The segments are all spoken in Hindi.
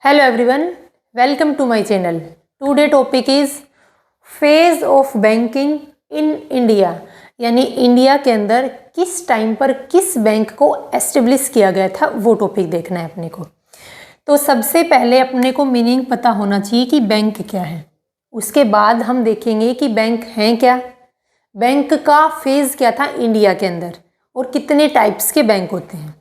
Hello everyone, welcome to my channel. Today topic is phase of banking in India, यानी इंडिया के अंदर किस टाइम पर किस बैंक को एस्टेब्लिश किया गया था वो टॉपिक देखना है अपने को। तो सबसे पहले अपने को मीनिंग पता होना चाहिए कि बैंक क्या है। उसके बाद हम देखेंगे कि बैंक हैं क्या, बैंक का फेज क्या था इंडिया के अंदर और कितने टाइप्स के बैंक होते हैं।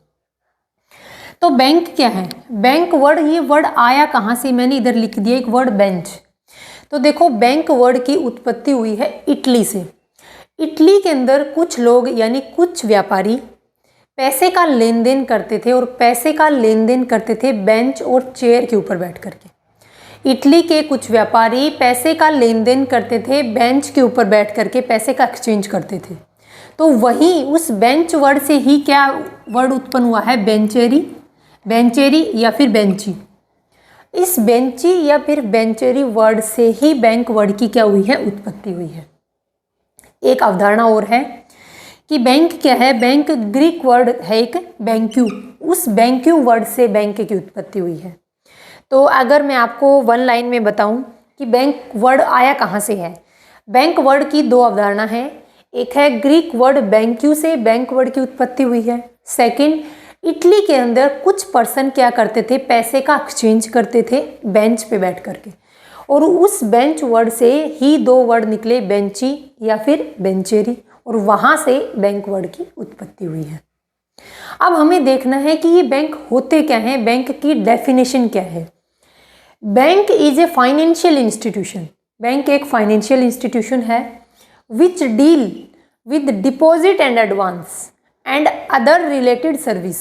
तो बैंक क्या है, बैंक वर्ड, ये वर्ड आया कहाँ से, मैंने इधर लिख दिया एक वर्ड बेंच। तो देखो बैंक वर्ड की उत्पत्ति हुई है इटली से। इटली के अंदर कुछ लोग यानी कुछ व्यापारी पैसे का लेन देन करते थे और पैसे का लेन देन करते थे बेंच और चेयर के ऊपर बैठ करके। इटली के कुछ व्यापारी पैसे का लेन देन करते थे बेंच के ऊपर बैठ करके, पैसे का एक्सचेंज करते थे। तो वही उस बेंच वर्ड से ही क्या वर्ड उत्पन्न हुआ है, बेंचेरी, बेंचेरी या फिर बेंची। इस बेंची या फिर बेंचेरी वर्ड से ही बैंक वर्ड की क्या हुई है, उत्पत्ति हुई है। एक अवधारणा और है कि बैंक क्या है, बैंक ग्रीक वर्ड है एक बैंक्यू, उस बैंक्यू वर्ड से बैंक की उत्पत्ति हुई है। तो अगर मैं आपको वन लाइन में बताऊं कि बैंक वर्ड आया कहाँ से है, बैंक वर्ड की दो अवधारणा है। एक है ग्रीक वर्ड बैंक्यू से बैंक वर्ड की उत्पत्ति हुई है। सेकंड, इटली के अंदर कुछ पर्सन क्या करते थे, पैसे का एक्सचेंज करते थे बेंच पे बैठ करके, और उस बेंच वर्ड से ही दो वर्ड निकले, बेंची या फिर बेंचेरी, और वहाँ से बैंक वर्ड की उत्पत्ति हुई है। अब हमें देखना है कि ये बैंक होते क्या हैं, बैंक की डेफिनेशन क्या है। Bank is a financial institution, bank एक फाइनेंशियल इंस्टीट्यूशन है which deal with deposit and advance and other related service.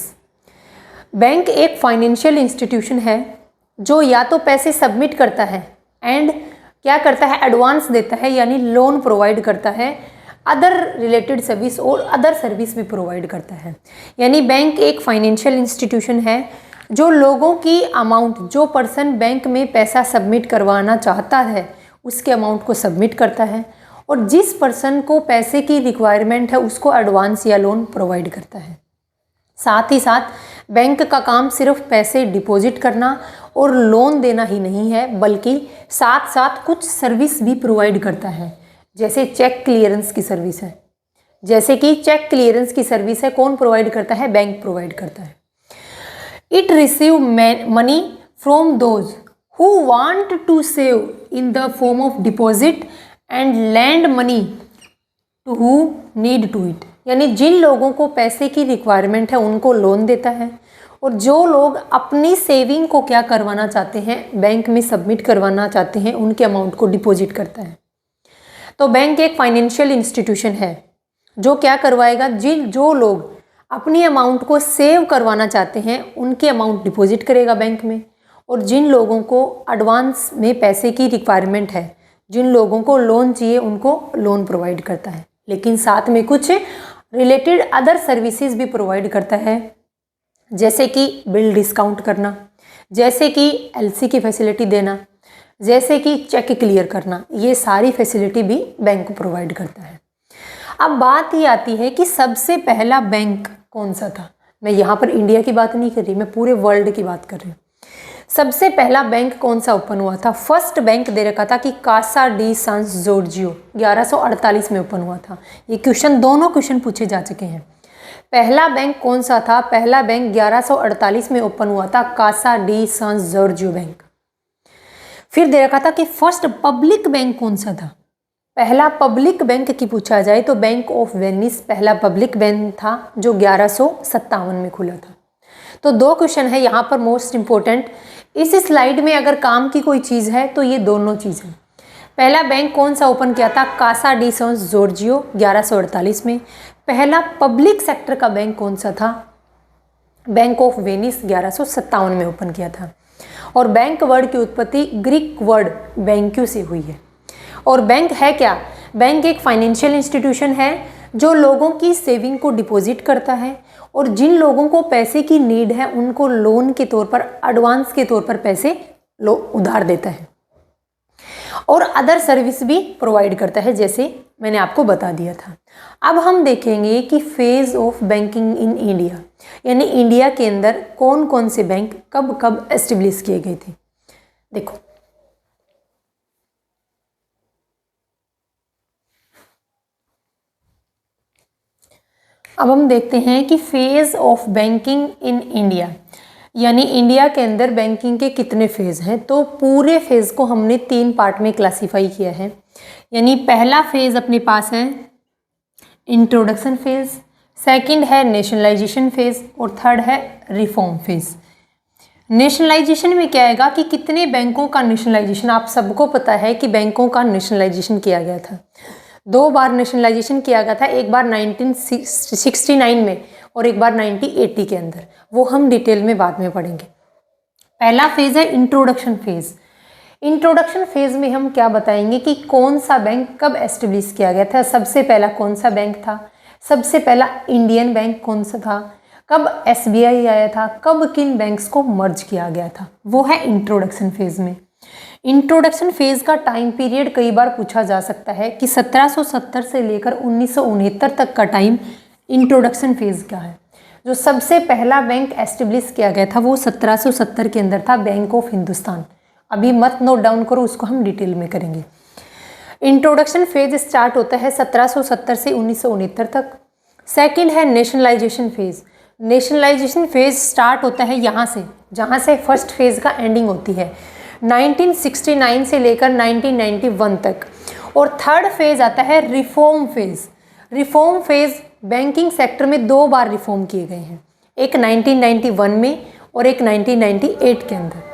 Bank एक फाइनेंशियल इंस्टीट्यूशन है जो या तो पैसे सबमिट करता है एंड क्या करता है, एडवांस देता है यानी लोन प्रोवाइड करता है, अदर रिलेटेड सर्विस और अदर सर्विस भी प्रोवाइड करता है। यानी बैंक एक फाइनेंशियल इंस्टीट्यूशन है जो लोगों की अमाउंट, जो पर्सन बैंक में पैसा सबमिट करवाना चाहता है उसके अमाउंट को सबमिट करता है, और जिस पर्सन को पैसे की रिक्वायरमेंट है उसको एडवांस या लोन प्रोवाइड करता है। साथ ही साथ बैंक का काम सिर्फ पैसे डिपॉजिट करना और लोन देना ही नहीं है, बल्कि साथ साथ कुछ सर्विस भी प्रोवाइड करता है। जैसे चेक क्लियरेंस की सर्विस है, जैसे कि चेक क्लियरेंस की सर्विस है कौन प्रोवाइड करता है, बैंक प्रोवाइड करता है। It receive money from those who want to save in the form of deposit and lend money to who need to it. यानी जिन लोगों को पैसे की रिक्वायरमेंट है उनको लोन देता है, और जो लोग अपनी सेविंग को क्या करवाना चाहते हैं, बैंक में सबमिट करवाना चाहते हैं, उनके अमाउंट को डिपॉजिट करता है। तो बैंक एक फाइनेंशियल इंस्टीट्यूशन है जो क्या करवाएगा, जो लोग अपनी अमाउंट को सेव करवाना चाहते हैं उनके अमाउंट डिपॉजिट करेगा बैंक में, और जिन लोगों को एडवांस में पैसे की रिक्वायरमेंट है, जिन लोगों को लोन चाहिए उनको लोन प्रोवाइड करता है, लेकिन साथ में कुछ रिलेटेड अदर सर्विसेज भी प्रोवाइड करता है, जैसे कि बिल डिस्काउंट करना, जैसे कि एलसी की फैसिलिटी देना, जैसे कि चेक क्लियर करना, ये सारी फैसिलिटी भी बैंक प्रोवाइड करता है। अब बात ये आती है कि सबसे पहला बैंक कौन सा था। मैं यहाँ पर इंडिया की बात नहीं कर रही, मैं पूरे वर्ल्ड की बात कर रही हूँ। सबसे पहला बैंक कौन सा ओपन हुआ था, फर्स्ट बैंक दे रखा था कि कासा डी सान जॉर्जियो 1148 में ओपन हुआ था। ये क्वेश्चन, दोनों क्वेश्चन पूछे जा चुके हैं। पहला बैंक कौन सा था, पहला बैंक 1148 में ओपन हुआ था, कासा डी सान जॉर्जियो बैंक। फिर दे रखा था कि फर्स्ट पब्लिक बैंक कौन सा था। पहला पब्लिक बैंक की पूछा जाए तो बैंक ऑफ वेनिस पहला पब्लिक बैंक था जो 1157 में खुला था। तो दो क्वेश्चन है यहाँ पर मोस्ट इंपॉर्टेंट। इस स्लाइड में अगर काम की कोई चीज़ है तो ये दोनों चीज़ है। पहला बैंक कौन सा ओपन किया था, कासा डी सान जॉर्जियो 1148 में। पहला पब्लिक सेक्टर का बैंक कौन सा था, बैंक ऑफ वेनिस 1157 में ओपन किया था। और बैंक वर्ड की उत्पत्ति ग्रीक वर्ड बैंक्यू से हुई है। और बैंक है क्या, बैंक एक फाइनेंशियल इंस्टीट्यूशन है जो लोगों की सेविंग को डिपॉजिट करता है, और जिन लोगों को पैसे की नीड है उनको लोन के तौर पर, एडवांस के तौर पर पैसे उधार देता है। और अदर सर्विस भी प्रोवाइड करता है, जैसे मैंने आपको बता दिया था। अब हम देखेंगे कि phase of banking in India, यानी इंडिया के अंदर कौन कौन से बैंक कब कब एस्टेब्लिश किए गए थे। देखो, अब हम देखते हैं कि phase of banking in India, यानी इंडिया के अंदर बैंकिंग के कितने फेज़ हैं। तो पूरे फेज़ को हमने 3 पार्ट में क्लासीफाई किया है। यानी पहला फेज़ अपने पास है इंट्रोडक्शन फेज़, सेकंड है नेशनलाइजेशन फेज़ और थर्ड है रिफॉर्म फेज़। नेशनलाइजेशन में क्या आएगा कि कितने बैंकों का नेशनलाइजेशन, आप सबको पता है कि बैंकों का नेशनलाइजेशन किया गया था। 2 बार नेशनलाइजेशन किया गया था, एक बार 1969 में और एक बार 1980 के अंदर। वो हम डिटेल में बाद में पढ़ेंगे। पहला फेज है इंट्रोडक्शन फेज। इंट्रोडक्शन फेज में हम क्या बताएंगे कि कौन सा बैंक कब एस्टेब्लिश किया गया था। सबसे पहला कौन सा बैंक था, सबसे पहला इंडियन बैंक कौन सा था, कब एसबीआई आया था, कब किन बैंक्स को मर्ज किया गया था, वो है इंट्रोडक्शन फेज में। इंट्रोडक्शन फेज का टाइम पीरियड कई बार पूछा जा सकता है कि 1770 से लेकर 1969 तक का टाइम इंट्रोडक्शन फेज का है। जो सबसे पहला बैंक एस्टेब्लिश किया गया था वो 1770 के अंदर था, बैंक ऑफ हिंदुस्तान। अभी मत नोट डाउन करो, उसको हम डिटेल में करेंगे। इंट्रोडक्शन फेज स्टार्ट होता है 1770 से 1969 तक। सेकंड है nationalisation phase. Nationalisation phase start होता है यहाँ से, जहाँ से फर्स्ट फेज का एंडिंग होती है, 1969 से लेकर 1991 तक। और थर्ड फेज आता है reform phase. Reform phase banking sector में 2 बार रिफॉर्म किए गए हैं, एक 1991 में और एक 1998 के अंदर।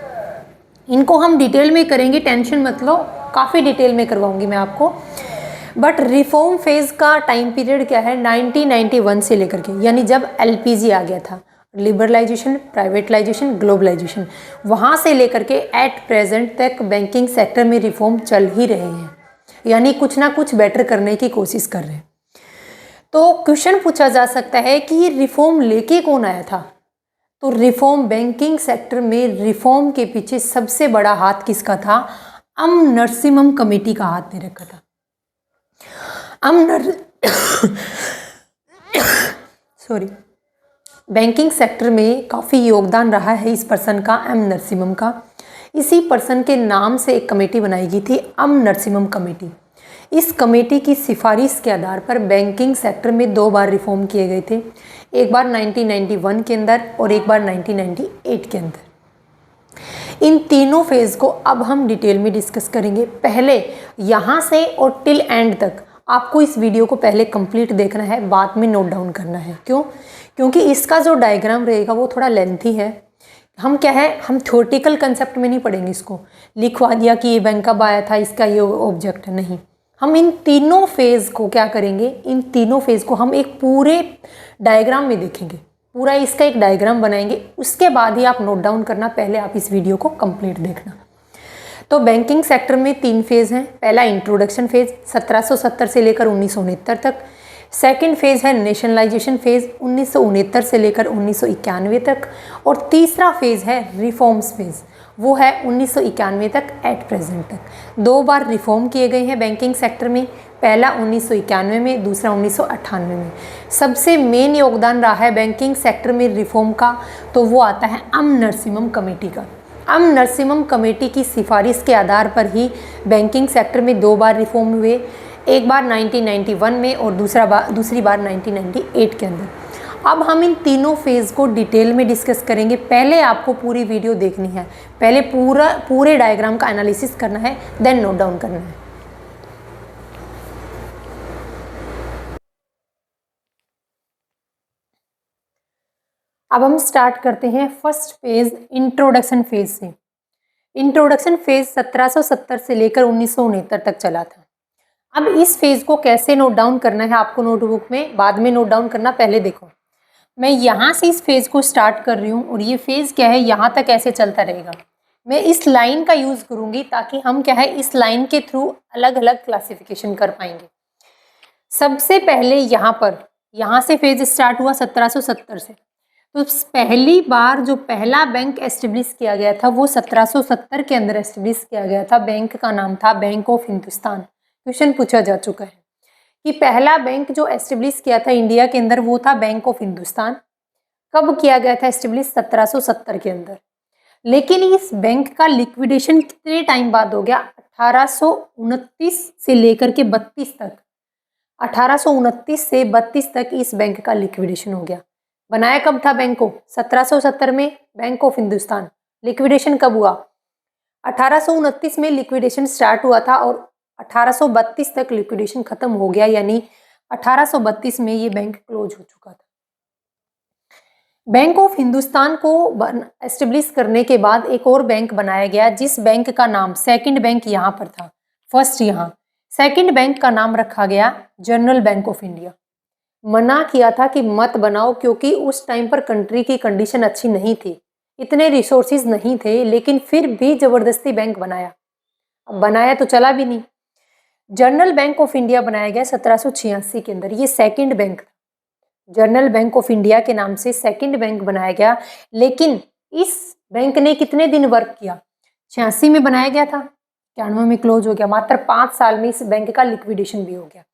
इनको हम डिटेल में करेंगे, टेंशन मत लो, काफ़ी डिटेल में करवाऊंगी मैं आपको। बट रिफॉर्म फेज का टाइम पीरियड क्या है, 1991 से लेकर के, यानी जब एलपीजी आ गया था, लिबरलाइजेशन, प्राइवेटलाइजेशन, ग्लोबलाइजेशन, वहाँ से लेकर के एट प्रेजेंट तक बैंकिंग सेक्टर में रिफॉर्म चल ही रहे हैं, यानी कुछ ना कुछ बेटर करने की कोशिश कर रहे हैं। तो क्वेश्चन पूछा जा सकता है कि ये रिफॉर्म लेके कौन आया था। तो रिफॉर्म, बैंकिंग सेक्टर में रिफॉर्म के पीछे सबसे बड़ा हाथ किसका था, एम नरसिम्हम कमेटी का हाथ दे रखा था। सॉरी, बैंकिंग सेक्टर में काफ़ी योगदान रहा है इस पर्सन का, एम नरसिम्हम का। इसी पर्सन के नाम से एक कमेटी बनाई गई थी, एम नरसिम्हम कमेटी। इस कमेटी की सिफारिश के आधार पर बैंकिंग सेक्टर में 2 बार रिफॉर्म किए गए थे, एक बार 1991 के अंदर और एक बार 1998 के अंदर। इन तीनों फेज़ को अब हम डिटेल में डिस्कस करेंगे। पहले यहाँ से और टिल एंड तक आपको इस वीडियो को पहले कंप्लीट देखना है, बाद में नोट डाउन करना है। क्यों? क्योंकि इसका जो डायग्राम रहेगा वो थोड़ा लेंथी है। हम क्या है, हम थ्योरेटिकल कंसेप्ट में नहीं पढ़ेंगे, इसको लिखवा दिया कि ये बैंक कब आया था, इसका ये ऑब्जेक्ट है, नहीं। हम इन तीनों फेज़ को क्या करेंगे, इन तीनों फेज़ को हम एक पूरे डायग्राम में देखेंगे, पूरा इसका एक डायग्राम बनाएंगे, उसके बाद ही आप नोट डाउन करना, पहले आप इस वीडियो को कंप्लीट देखना। तो बैंकिंग सेक्टर में 3 फेज़ हैं। पहला इंट्रोडक्शन फेज़ 1770 से लेकर 1969 तक। सेकंड फेज़ है नेशनलाइजेशन फेज़ 1969 से लेकर 1991 तक। और तीसरा फेज़ है रिफॉर्म्स फेज़, वो है 1991 तक एट प्रेजेंट तक। 2 बार रिफॉर्म किए गए हैं बैंकिंग सेक्टर में, पहला 1991 में, दूसरा 1998 में। सबसे मेन योगदान रहा है बैंकिंग सेक्टर में रिफॉर्म का, तो वो आता है एम नरसिम्हम कमेटी का। एम नरसिम्हम कमेटी की सिफारिश के आधार पर ही बैंकिंग सेक्टर में 2 बार रिफॉर्म हुए, एक बार 1991 में और दूसरी बार 1998 के अंदर। अब हम इन तीनों फेज़ को डिटेल में डिस्कस करेंगे। पहले आपको पूरी वीडियो देखनी है, पहले पूरे डायग्राम का एनालिसिस करना है, देन नोट डाउन करना है। अब हम स्टार्ट करते हैं फर्स्ट फेज़ इंट्रोडक्शन फेज़ से। इंट्रोडक्शन फेज़ 1770 से लेकर 1969 तक चला था। अब इस फेज़ को कैसे नोट डाउन करना है आपको नोटबुक में, बाद में नोट डाउन करना, पहले देखो। मैं यहाँ से इस फेज़ को स्टार्ट कर रही हूँ और ये फेज़ क्या है, यहाँ तक ऐसे चलता रहेगा। मैं इस लाइन का यूज़ करूँगी ताकि हम क्या है, इस लाइन के थ्रू अलग अलग क्लासिफिकेशन कर पाएंगे। सबसे पहले यहाँ से फेज़ स्टार्ट हुआ 1770 से, तो पहली बार जो पहला बैंक एस्टेब्लिश किया गया था वो 1770 के अंदर एस्टेब्लिश किया गया था। बैंक का नाम था बैंक ऑफ हिंदुस्तान। क्वेश्चन पूछा जा चुका है कि पहला बैंक जो एस्टेब्लिश किया था इंडिया के अंदर वो था बैंक ऑफ हिंदुस्तान। कब किया गया था एस्टेब्लिश? 1770 के अंदर। लेकिन इस बैंक का लिक्विडेशन कितने टाइम बाद हो गया? 1829 से लेकर के 32 तक, 1829 से 32 तक इस बैंक का लिक्विडेशन हो गया। बनाया कब था बैंक को? 1770 में बैंक ऑफ हिंदुस्तान। लिक्विडेशन कब हुआ? 1829 में लिक्विडेशन स्टार्ट हुआ था और 1832 तक लिक्विडेशन खत्म हो गया, यानी 1832 में ये बैंक क्लोज हो चुका था। बैंक ऑफ हिंदुस्तान को एस्टेब्लिश करने के बाद एक और बैंक बनाया गया, जिस बैंक का नाम, सेकंड बैंक यहाँ पर था, फर्स्ट यहाँ, सेकंड बैंक का नाम रखा गया जनरल बैंक ऑफ इंडिया। मना किया था कि मत बनाओ, क्योंकि उस टाइम पर कंट्री की कंडीशन अच्छी नहीं थी, इतने रिसोर्सेज नहीं थे, लेकिन फिर भी जबरदस्ती बैंक बनाया। अब बनाया तो चला भी नहीं। जनरल बैंक ऑफ इंडिया बनाया गया 1786 के अंदर। ये सेकंड बैंक था, जनरल बैंक ऑफ इंडिया के नाम से सेकंड बैंक बनाया गया। लेकिन इस बैंक ने कितने दिन वर्क किया? 86 में बनाया गया था, 91 में क्लोज हो गया। मात्र 5 साल में इस बैंक का लिक्विडेशन भी हो गया।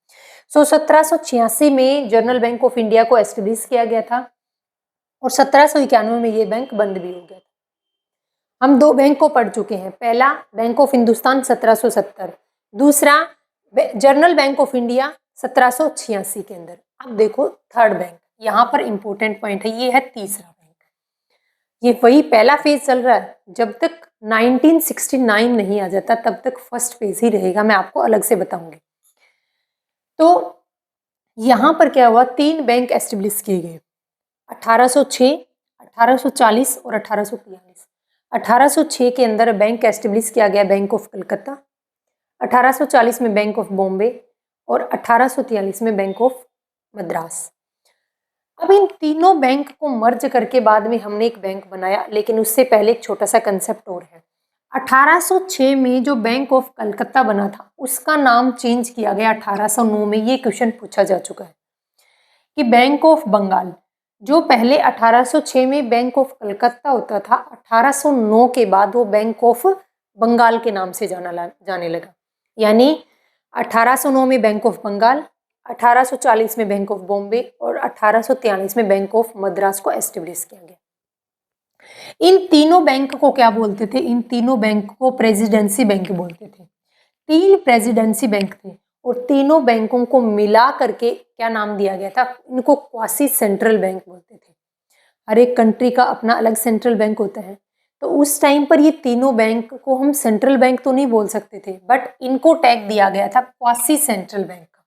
1786 में जनरल बैंक ऑफ इंडिया को एस्टेब्लिश किया गया था और 1791 में ये बैंक बंद भी हो गया था। हम 2 बैंक को पढ़ चुके हैं, पहला बैंक ऑफ हिंदुस्तान 1770, दूसरा जनरल बैंक ऑफ इंडिया 1786 के अंदर। अब देखो थर्ड बैंक, यहाँ पर इंपॉर्टेंट पॉइंट है, ये है तीसरा बैंक। ये वही पहला फेज चल रहा है, जब तक 1969 नहीं आ जाता तब तक फर्स्ट फेज ही रहेगा, मैं आपको अलग से बताऊंगी। तो यहाँ पर क्या हुआ? 3 बैंक एस्टेब्लिश किए गए, 1806, 1840 और 1843। 1806 के अंदर बैंक एस्टेब्लिश किया गया बैंक ऑफ कलकत्ता, 1840 में बैंक ऑफ बॉम्बे और 1843 में बैंक ऑफ मद्रास। अब इन तीनों बैंक को मर्ज करके बाद में हमने एक बैंक बनाया, लेकिन उससे पहले एक छोटा सा कंसेप्ट और है। 1806 में जो बैंक ऑफ कलकत्ता बना था उसका नाम चेंज किया गया 1809 में। ये क्वेश्चन पूछा जा चुका है कि बैंक ऑफ बंगाल, जो पहले 1806 में बैंक ऑफ कलकत्ता होता था, 1809 के बाद वो बैंक ऑफ बंगाल के नाम से जाने लगा। यानी 1809 में बैंक ऑफ बंगाल, 1840 में बैंक ऑफ बॉम्बे और 1843 में बैंक ऑफ मद्रास को एस्टेब्लिश किया गया। इन तीनों बैंक को क्या बोलते थे? इन तीनों बैंक को प्रेसिडेंसी बैंक बोलते थे। 3 प्रेसिडेंसी बैंक थे और तीनों बैंकों को मिला करके क्या नाम दिया गया था? इनको क्वासी सेंट्रल बैंक बोलते थे। हर एक कंट्री का अपना अलग सेंट्रल बैंक होता है, तो उस टाइम पर ये तीनों बैंक को हम सेंट्रल बैंक तो नहीं बोल सकते थे, बट इनको टैग दिया गया था क्वासी सेंट्रल बैंक का।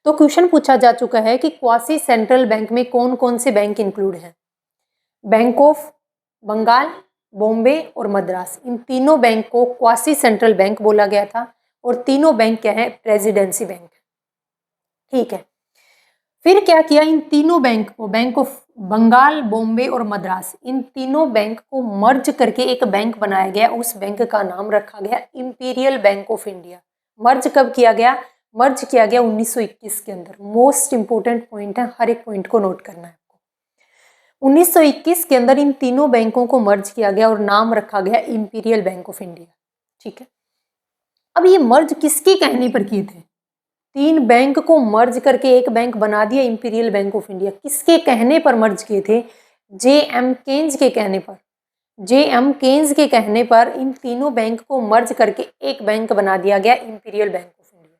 तो क्वेश्चन पूछा जा चुका है कि क्वासी सेंट्रल बैंक में कौन कौन से बैंक इंक्लूड हैं? बैंक ऑफ बंगाल, बॉम्बे और मद्रास, इन तीनों बैंक को क्वासी सेंट्रल बैंक बोला गया था और तीनों बैंक क्या है? Presidency bank. ठीक है, फिर क्या किया? इन तीनों बैंक को, बैंक ऑफ बंगाल, बॉम्बे और मद्रास, इन तीनों बैंक को मर्ज करके एक बैंक बनाया गया। उस बैंक का नाम रखा गया इंपीरियल बैंक ऑफ इंडिया। मर्ज कब किया गया? मर्ज किया गया 1921 के अंदर। मोस्ट इंपोर्टेंट पॉइंट है, हर एक पॉइंट को नोट करना है आपको। 1921 के अंदर इन तीनों बैंकों को मर्ज किया गया और नाम रखा गया इंपीरियल बैंक ऑफ इंडिया। ठीक है, अब ये मर्ज किसके कहने पर किए थे? 3 बैंक को मर्ज करके एक बैंक बना दिया इंपीरियल बैंक ऑफ इंडिया। किसके कहने पर मर्ज किए थे? J.M. केन्स के कहने पर। J.M. केन्स के कहने पर इन तीनों बैंक को मर्ज करके एक बैंक बना दिया गया इंपीरियल बैंक ऑफ इंडिया।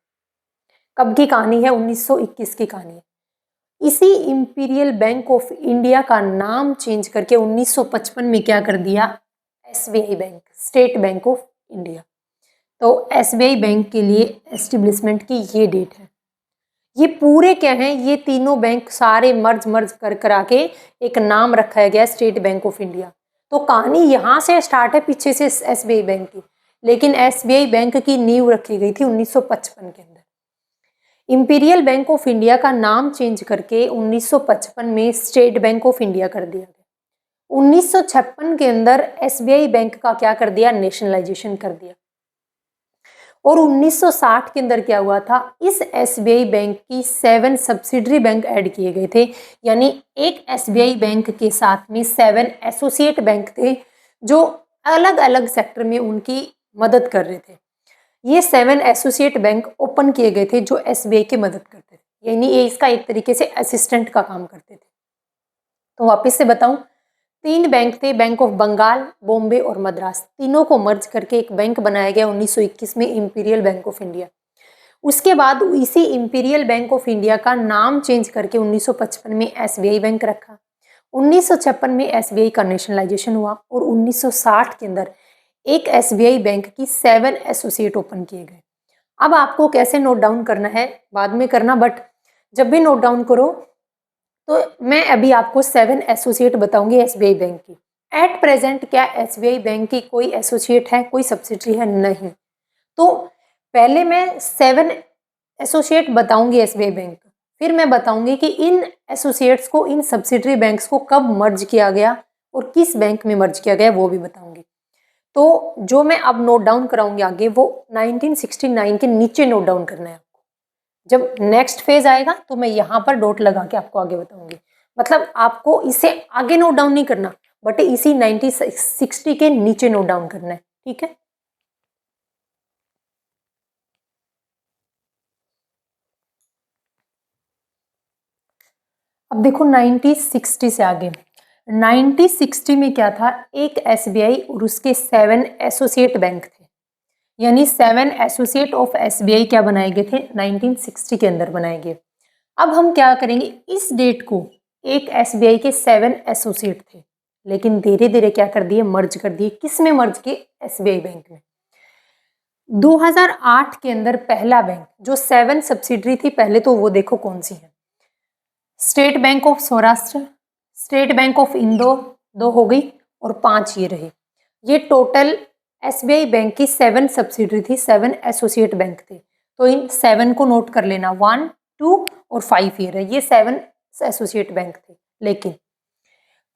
कब की कहानी है? 1921 की कहानी है। इसी इंपीरियल बैंक ऑफ इंडिया का नाम चेंज करके 1955 में क्या कर दिया? SBI bank, state bank of India. तो SBI बैंक के लिए एस्टेब्लिशमेंट की ये डेट है। ये पूरे क्या हैं? ये तीनों बैंक सारे मर्ज कर आके एक नाम रखा गया स्टेट बैंक ऑफ इंडिया। तो कहानी यहाँ से स्टार्ट है, पीछे से SBI बैंक की, लेकिन SBI बैंक की नींव रखी गई थी 1955 के अंदर। इंपीरियल बैंक ऑफ इंडिया का नाम चेंज करके 1955 में स्टेट बैंक ऑफ इंडिया कर दिया गया। 1956 के अंदर SBI बैंक का क्या कर दिया? नेशनलाइजेशन कर दिया। और 1960 के अंदर क्या हुआ था, इस एसबीआई बैंक की 7 सब्सिडरी बैंक ऐड किए गए थे। यानी एक एसबीआई बैंक के साथ में 7 एसोसिएट बैंक थे जो अलग अलग सेक्टर में उनकी मदद कर रहे थे। ये 7 एसोसिएट बैंक ओपन किए गए थे जो एसबीआई की मदद करते थे, यानी ये इसका एक तरीके से असिस्टेंट का काम करते थे। तो वापस से बताऊं, 3 बैंक थे, बैंक ऑफ बंगाल, बॉम्बे और मद्रास, तीनों को मर्ज करके एक बैंक बनाया गया 1921 में, इंपीरियल बैंक ऑफ इंडिया। उसके बाद इसी इंपीरियल बैंक ऑफ इंडिया का नाम चेंज करके 1955 में एसबीआई बैंक रखा। 1956 में एसबीआई का नेशनलाइजेशन हुआ और 1960 के अंदर एक एसबीआई बैंक की 7 एसोसिएट ओपन किए गए। अब आपको कैसे नोट डाउन करना है बाद में करना, बट जब भी नोट डाउन करो तो मैं अभी आपको 7 एसोसिएट बताऊंगी एसबीआई बैंक की। एट प्रेजेंट क्या एसबीआई बैंक की कोई एसोसिएट है, कोई सब्सिडरी है? नहीं। तो पहले मैं 7 एसोसिएट बताऊंगी एसबीआई बैंक, फिर मैं बताऊंगी कि इन एसोसिएट्स को, इन सब्सिडरी बैंक्स को कब मर्ज किया गया और किस बैंक में मर्ज किया गया वो भी बताऊंगी। तो जो मैं अब नोट डाउन कराऊंगी आगे वो 1969 के नीचे नोट डाउन करना है। जब नेक्स्ट फेज आएगा तो मैं यहाँ पर डॉट लगा के आपको आगे बताऊंगी। मतलब आपको इसे आगे नोट डाउन नहीं करना, बट इसी 1960 के नीचे नोट डाउन करना है, ठीक है। अब देखो 1960 से आगे, 1960 में क्या था, एक एसबीआई और उसके 7 एसोसिएट बैंक थे। यानी 7 एसोसिएट ऑफ एसबीआई क्या बनाए गए थे, 1960 के अंदर बनाए गए। अब हम क्या करेंगे, इस डेट को एक एसबीआई के 7 एसोसिएट थे, लेकिन धीरे धीरे क्या कर दिए, मर्ज कर दिए। किस में मर्ज किए? एसबीआई बैंक में। 2008 के अंदर पहला बैंक जो 7 सब्सिडरी थी, पहले तो वो देखो कौन सी है, state bank of Saurashtra, state bank of Indore, 2 हो गई, और 5 ये रहे। ये टोटल एसबीआई बैंक की 7 सब्सिडरी थी, 7 एसोसिएट बैंक थे। तो इन 7 को नोट कर लेना, 1, 2 और 5 ये रहे, ये 7 एसोसिएट बैंक थे। लेकिन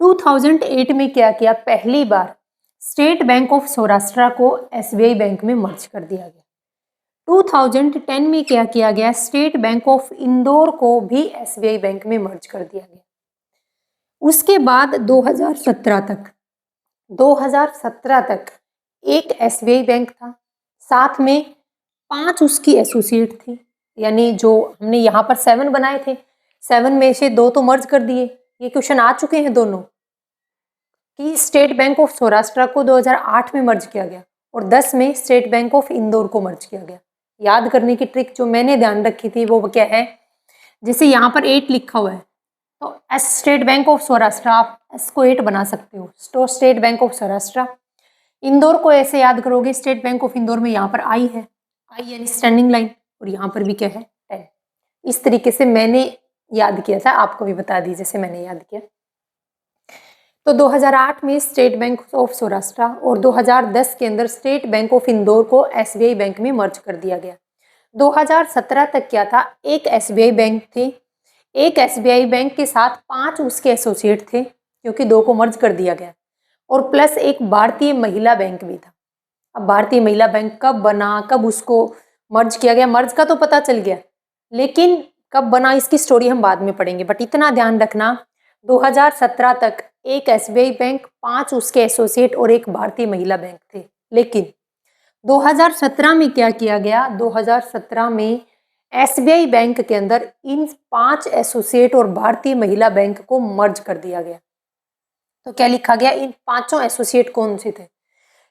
2008 में क्या किया, पहली बार स्टेट बैंक ऑफ सौराष्ट्र को एसबीआई बैंक में मर्ज कर दिया गया। 2010 में क्या किया गया, स्टेट बैंक ऑफ इंदौर को भी एसबीआई बैंक में मर्ज कर दिया गया। उसके बाद 2017 तक एक एसबीआई बैंक था, साथ में 5 उसकी एसोसिएट थी। यानी जो हमने यहाँ पर 7 बनाए थे, 7 में से 2 तो मर्ज कर दिए। ये क्वेश्चन आ चुके हैं दोनों कि स्टेट बैंक ऑफ सौराष्ट्र को 2008 में मर्ज किया गया और 10 में स्टेट बैंक ऑफ इंदौर को मर्ज किया गया। याद करने की ट्रिक जो मैंने ध्यान रखी थी वो क्या है, जैसे यहाँ पर 8 लिखा हुआ है तो S state bank of Saurashtra, आप एस को 8 बना सकते हो, तो state bank of Saurashtra. Indore को ऐसे याद करोगे, स्टेट बैंक ऑफ इंदौर में यहाँ पर आई है, आई यानी स्टैंडिंग लाइन, और यहाँ पर भी क्या है, 10। इस तरीके से मैंने याद किया था, आपको भी बता दी जैसे मैंने याद किया। तो 2008 में स्टेट बैंक ऑफ सौराष्ट्र और 2010 के अंदर स्टेट बैंक ऑफ इंदौर को एसबीआई बैंक में मर्ज कर दिया गया। 2017 तक क्या था, एक एसबीआई बैंक थे, एक एसबीआई बैंक के साथ 5 उसके एसोसिएट थे क्योंकि 2 को मर्ज कर दिया गया, और प्लस एक भारतीय महिला बैंक भी था। अब भारतीय महिला बैंक कब बना, कब उसको मर्ज किया गया, मर्ज का तो पता चल गया, लेकिन कब बना इसकी स्टोरी हम बाद में पढ़ेंगे। बट इतना ध्यान रखना, 2017 तक एक एसबीआई बैंक, 5 उसके एसोसिएट और एक भारतीय महिला बैंक थे। लेकिन 2017 में क्या किया गया, 2017 में एसबीआई बैंक के अंदर इन 5 एसोसिएट और भारतीय महिला बैंक को मर्ज कर दिया गया। तो क्या लिखा गया, इन 5 एसोसिएट कौन से थे,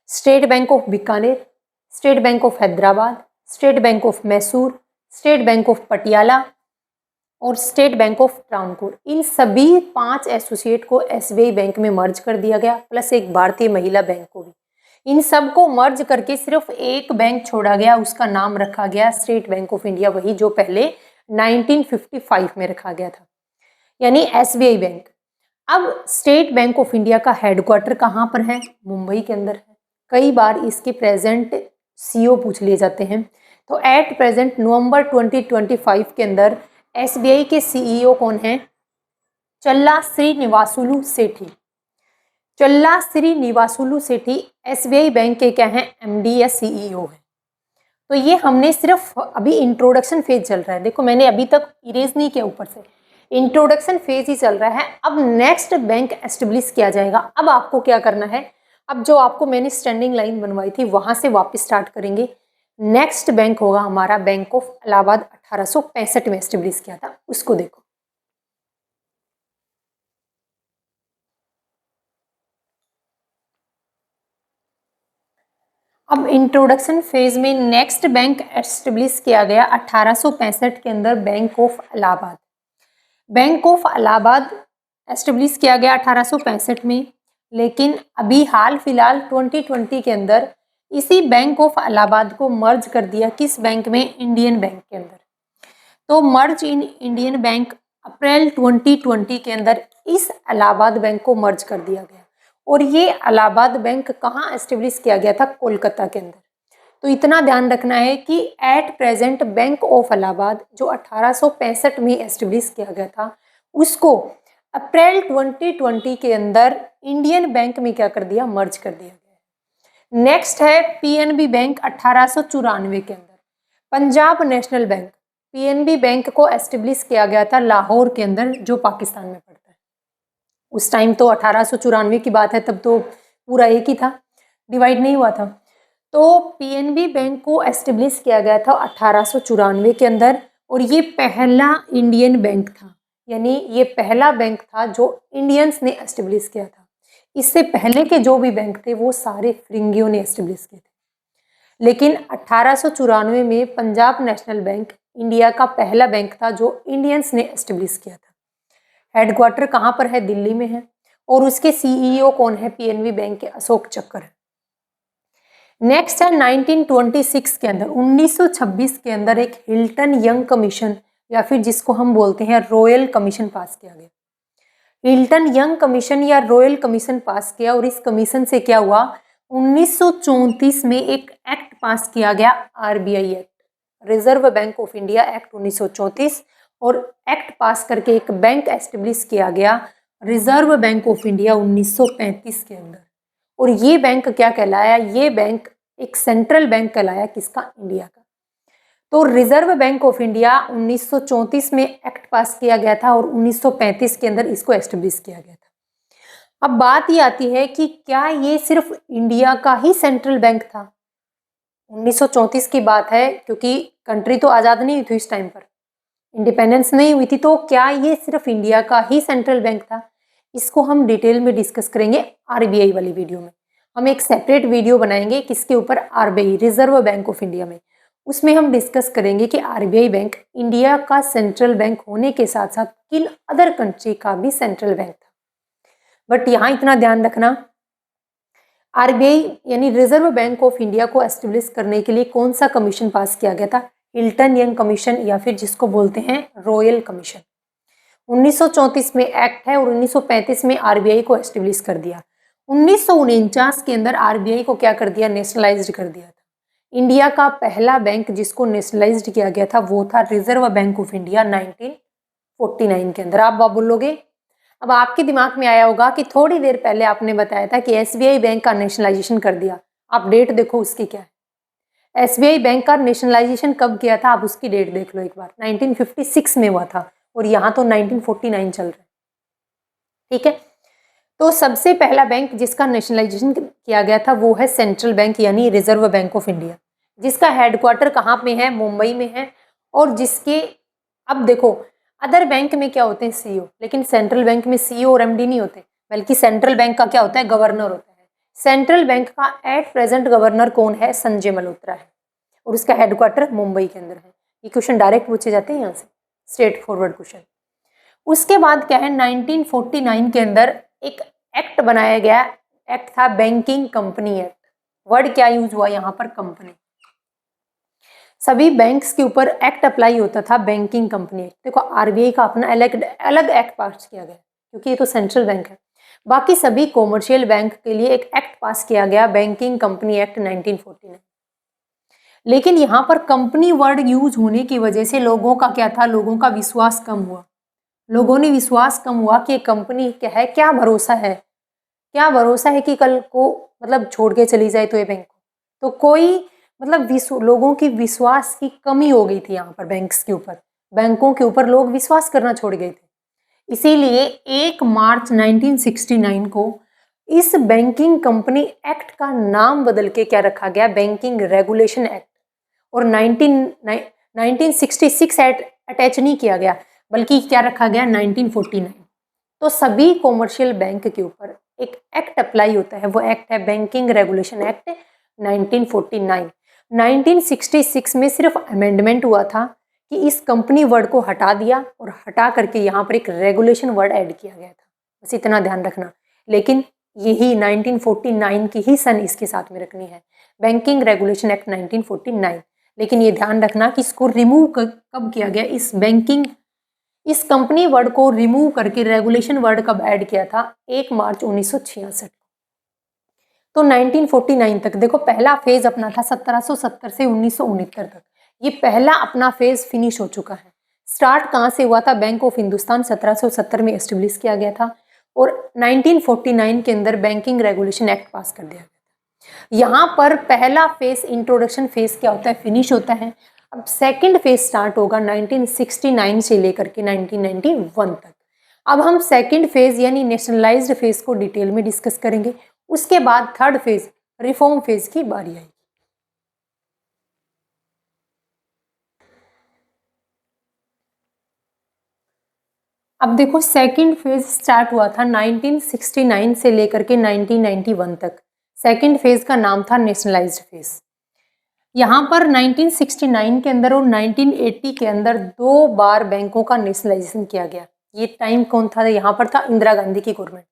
state bank of Bikaner, state bank of Hyderabad, state bank of Mysore, state bank of Patiala और स्टेट बैंक ऑफ ट्रावनकोर। इन सभी 5 एसोसिएट को एसबीआई बैंक में मर्ज कर दिया गया, प्लस एक भारतीय महिला बैंक को भी। इन सब को मर्ज करके सिर्फ एक बैंक छोड़ा गया, उसका नाम रखा गया स्टेट बैंक ऑफ इंडिया, वही जो पहले 1955 में रखा गया था, यानी एसबीआई बैंक। अब स्टेट बैंक ऑफ इंडिया का हेडक्वार्टर कहाँ पर है, मुंबई के अंदर है। कई बार इसके प्रेजेंट सीईओ पूछ लिए जाते हैं। तो एट प्रेजेंट नवंबर 2025 के अंदर एसबीआई के सीईओ कौन है, चल्ला श्रीनिवासुलु सेठी। चल्ला श्रीनिवासुलु सेठी एसबीआई बैंक के क्या हैं, एमडी या सीईओ है। तो ये हमने सिर्फ अभी इंट्रोडक्शन फेज चल रहा है, देखो मैंने अभी तक इरेज नहीं किया ऊपर से, इंट्रोडक्शन फेज ही चल रहा है। अब नेक्स्ट बैंक एस्टेब्लिश किया जाएगा। अब आपको क्या करना है, अब जो आपको मैंने स्टैंडिंग लाइन बनवाई थी वहां से वापस स्टार्ट करेंगे। नेक्स्ट बैंक होगा हमारा बैंक ऑफ इलाहाबाद, 1865 में एस्टेब्लिश किया था, उसको देखो। अब इंट्रोडक्शन फेज में नेक्स्ट बैंक एस्टेब्लिश किया गया 1865 के अंदर, bank of Allahabad. Bank of Allahabad establish किया गया 1865 में, लेकिन अभी हाल फिलहाल 2020 के अंदर इसी बैंक ऑफ इलाहाबाद को मर्ज कर दिया किस बैंक में, इंडियन बैंक के अंदर। तो मर्ज इन इंडियन बैंक अप्रैल 2020 के अंदर इस इलाहाबाद बैंक को मर्ज कर दिया गया। और ये इलाहाबाद बैंक कहाँ एस्टेब्लिश किया गया था, कोलकाता के अंदर। तो इतना ध्यान रखना है कि at present bank of Allahabad जो 1865 में एस्टेब्लिश किया गया था, उसको अप्रैल 2020 के अंदर इंडियन बैंक में क्या कर दिया, मर्ज कर दिया गया। नेक्स्ट है पीएनबी बैंक 1894 के अंदर। Punjab national bank, PNB bank को एस्टेब्लिश किया गया था लाहौर के अंदर, जो पाकिस्तान में पड़ता है। उस टाइम तो 1894 की बात है, तब तो पूरा एक ही था, डिवाइड नहीं हुआ था। तो पीएनबी बैंक को एस्टेब्लिश किया गया था 1894 के अंदर, और ये पहला इंडियन बैंक था, यानी ये पहला बैंक था जो इंडियंस ने एस्टेब्लिश किया था। इससे पहले के जो भी बैंक थे वो सारे फिरंगियों ने एस्टेब्लिश किए थे, लेकिन 1894 में पंजाब नेशनल बैंक इंडिया का पहला बैंक था जो इंडियंस ने एस्टेब्लिश किया था। हेडक्वार्टर कहाँ पर है, दिल्ली में है, और उसके सीईओ कौन है, पीएनबी बैंक के अशोक चक्र। नेक्स्ट है 1926 के अंदर, 1926 के अंदर एक हिल्टन यंग कमीशन या फिर जिसको हम बोलते हैं रॉयल कमीशन पास किया गया। हिल्टन यंग कमीशन या रॉयल कमीशन पास किया, और इस कमीशन से क्या हुआ, 1934 में एक एक्ट पास किया गया, RBI act, reserve bank of India act 1934, और एक्ट पास करके एक बैंक एस्टेब्लिश किया गया, रिजर्व बैंक ऑफ इंडिया 1935 के अंदर। और ये बैंक क्या कहलाया, ये बैंक एक सेंट्रल बैंक कहलाया, किसका, इंडिया का। तो रिजर्व बैंक ऑफ इंडिया 1934 में एक्ट पास किया गया था, और 1935 के अंदर इसको एस्टेब्लिश किया गया था। अब बात ये आती है कि क्या ये सिर्फ इंडिया का ही सेंट्रल बैंक था। 1934 की बात है, क्योंकि कंट्री तो आज़ाद नहीं हुई थी इस टाइम पर, इंडिपेंडेंस नहीं हुई थी, तो क्या ये सिर्फ इंडिया का ही सेंट्रल बैंक था। इसको हम डिटेल में डिस्कस करेंगे आरबीआई वाली वीडियो में। हम एक सेपरेट वीडियो बनाएंगे किसके ऊपर, RBI, reserve bank of India में। उसमें हम डिस्कस करेंगे कि आरबीआई बैंक इंडिया का सेंट्रल बैंक होने के साथ साथ किन अदर कंट्री का भी सेंट्रल बैंक था। बट यहाँ इतना ध्यान रखना, आरबीआई यानी रिजर्व बैंक ऑफ इंडिया को एस्टेब्लिश करने के लिए कौन सा कमीशन पास किया गया था, हिल्टन यंग कमीशन या फिर जिसको बोलते हैं रॉयल कमीशन। 1934 में एक्ट है, और 1935 में आरबीआई को एस्टेब्लिश कर दिया। 1949 के अंदर आरबीआई को क्या कर दिया, नेशनलाइज्ड कर दिया था। इंडिया का पहला बैंक जिसको नेशनलाइज्ड किया गया था वो था रिजर्व बैंक ऑफ इंडिया 1949 के अंदर। आप बोलोगे, अब आपके दिमाग में आया होगा कि थोड़ी देर पहले आपने बताया था कि एसबीआई बैंक का नेशनलाइजेशन कर दिया। आप डेट देखो उसकी क्या है, एसबीआई बैंक का नेशनलाइजेशन कब किया था, आप उसकी डेट देख लो एक बार, 1956 में हुआ था, और यहाँ तो 1949 चल रहा है। ठीक है, तो सबसे पहला बैंक जिसका नेशनलाइजेशन किया गया था वो है सेंट्रल बैंक यानी रिजर्व बैंक ऑफ इंडिया, जिसका हेडक्वार्टर कहाँ पे है, मुंबई में है। और जिसके, अब देखो अदर बैंक में क्या होते हैं, सीईओ, लेकिन सेंट्रल बैंक में सीईओ और एमडी नहीं होते, बल्कि सेंट्रल बैंक का क्या होता है, गवर्नर होता है। सेंट्रल बैंक का एट प्रेजेंट गवर्नर कौन है, संजय मल्होत्रा है, और उसका हेडक्वार्टर मुंबई के अंदर है। ये क्वेश्चन डायरेक्ट पूछे जाते हैं यहाँ से, स्ट्रेट फॉरवर्ड क्वेश्चन। उसके बाद क्या है, 1949 के अंदर एक एक्ट बनाया गया, एक्ट था बैंकिंग कंपनी एक्ट। वर्ड क्या यूज हुआ यहाँ पर, कंपनी। सभी बैंक्स के ऊपर एक्ट अप्लाई होता था, बैंकिंग कंपनी एक्ट। देखो आरबीआई का अपना अलग एक्ट पास किया गया, क्योंकि ये तो सेंट्रल बैंक है। बाकी सभी कॉमर्शियल बैंक के लिए एक एक्ट पास किया गया, बैंकिंग कंपनी एक्ट 1949। लेकिन यहाँ पर कंपनी वर्ड यूज होने की वजह से लोगों का क्या था, लोगों का विश्वास कम हुआ। लोगों ने विश्वास कम हुआ कि कंपनी क्या है, क्या भरोसा है, क्या भरोसा है कि कल को मतलब छोड़ के चली जाए तो ये बैंक को। तो कोई मतलब लोगों की विश्वास की कमी हो गई थी यहाँ पर बैंक्स के ऊपर, बैंकों के ऊपर लोग विश्वास करना छोड़ गए थे। इसीलिए 1 मार्च 1969 को इस बैंकिंग कंपनी एक्ट का नाम बदल के क्या रखा गया, बैंकिंग रेगुलेशन एक्ट, और 1966 अटैच नहीं किया गया, बल्कि क्या रखा गया 1949। तो सभी कॉमर्शियल बैंक के ऊपर एक एक्ट अप्लाई होता है, वो एक्ट है बैंकिंग रेगुलेशन एक्ट 1949। 1966 में सिर्फ अमेंडमेंट हुआ था कि इस कंपनी वर्ड को हटा दिया और हटा करके यहाँ पर एक रेगुलेशन वर्ड ऐड किया गया था, बस इतना ध्यान रखना। लेकिन यही 1949 की ही सन इसके साथ में रखनी है, बैंकिंग रेगुलेशन एक्ट 1949। लेकिन ये ध्यान रखना कि इसको रिमूव कब किया गया, इस कंपनी वर्ड को रिमूव करके रेगुलेशन वर्ड कब ऐड किया था, 1 मार्च 1966। तो 1949 तक देखो पहला फेज अपना था 1770 से 1969 तक, ये पहला अपना फेज फिनिश हो चुका है। स्टार्ट कहाँ से हुआ था, बैंक ऑफ हिंदुस्तान 1770 में एस्टेब्लिश किया गया था और 1949 के अंदर बैंकिंग रेगुलेशन एक्ट पास कर दिया गया था। यहाँ पर पहला फेज इंट्रोडक्शन फेज क्या होता है, फिनिश होता है। अब सेकंड फेज स्टार्ट होगा 1969 से लेकर के 1991 तक। अब हम सेकंड फेज यानी नेशनलाइज्ड फेज को डिटेल में डिस्कस करेंगे, उसके बाद थर्ड फेज रिफॉर्म फेज की बारी आएगी। अब देखो सेकंड फेज स्टार्ट हुआ था 1969 से लेकर के 1991 तक। सेकंड फेज का नाम था नेशनलाइज्ड फेज। यहाँ पर 1969 के अंदर और 1980 के अंदर 2 बार बैंकों का नेशनलाइजेशन किया गया। ये टाइम कौन था, यहाँ पर था इंदिरा गांधी की गवर्नमेंट थी।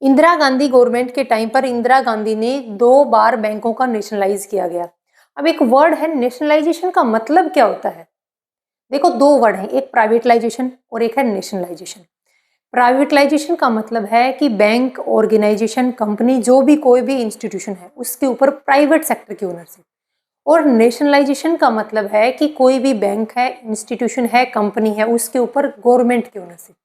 इंदिरा गांधी गवर्नमेंट के टाइम पर इंदिरा गांधी ने 2 बार बैंकों का नेशनलाइज किया गया। अब एक वर्ड है नेशनलाइजेशन, का मतलब क्या होता है, देखो 2 वर्ड हैं, एक प्राइवेटलाइजेशन और एक है नेशनलाइजेशन। प्राइवेटलाइजेशन का मतलब है कि बैंक, ऑर्गेनाइजेशन, कंपनी, जो भी कोई भी इंस्टीट्यूशन है उसके ऊपर प्राइवेट सेक्टर की ओनरशिप। और नेशनलाइजेशन का मतलब है कि कोई भी बैंक है, इंस्टीट्यूशन है, कंपनी है, उसके ऊपर गवर्नमेंट की ओनरशिप।